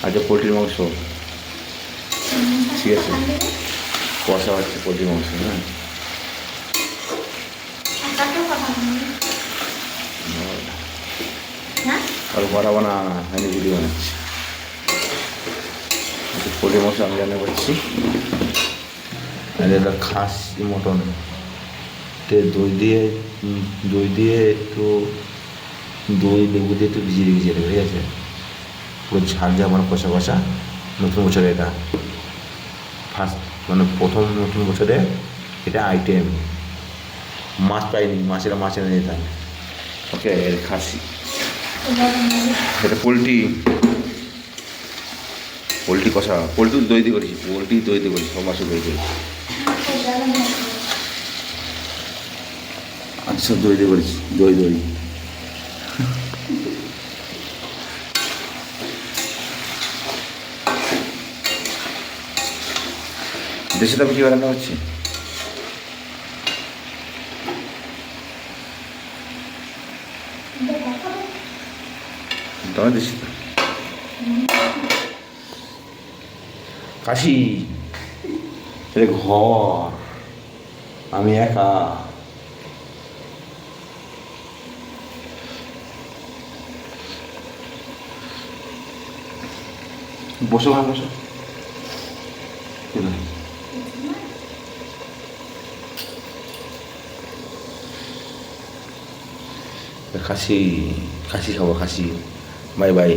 আচ্ছা, পোলট্রির মাংস ঠিক আছে, কষা হচ্ছে পোলট্রির মাংস। হ্যাঁ, আর বানাবো না, আমি ভিডিও বানাচ্ছি। আচ্ছা, পোলট্রির মাংস আমি রান্না করছি। আর এটা খাসি মটন, দই দিয়ে একটু দই লেবু দিয়ে একটু ভিজিয়ে ভিজিয়ে দেবে, ঠিক আছে? পুরো ঝাল ঝাল মানে কষা কষা। নতুন বছরে এটা ফার্স্ট, মানে প্রথম নতুন বছরে এটা আইটেম। মাছ পাইনি, মাছ এনে দিতাম। ওকে, খাসি, এটা পোলট্রি কষা, পোলট্রি দই দিয়ে করেছি, সব মাছও দই দিয়ে। আচ্ছা, দই দিয়ে করেছি, দই। দেশে তো কী রান্না হচ্ছে? তোমার দেশে তো কাশি, এটা ঘর, আমি একা। বসো ভাই, বসো। খাসি খাবো, খাসি। Bye bye.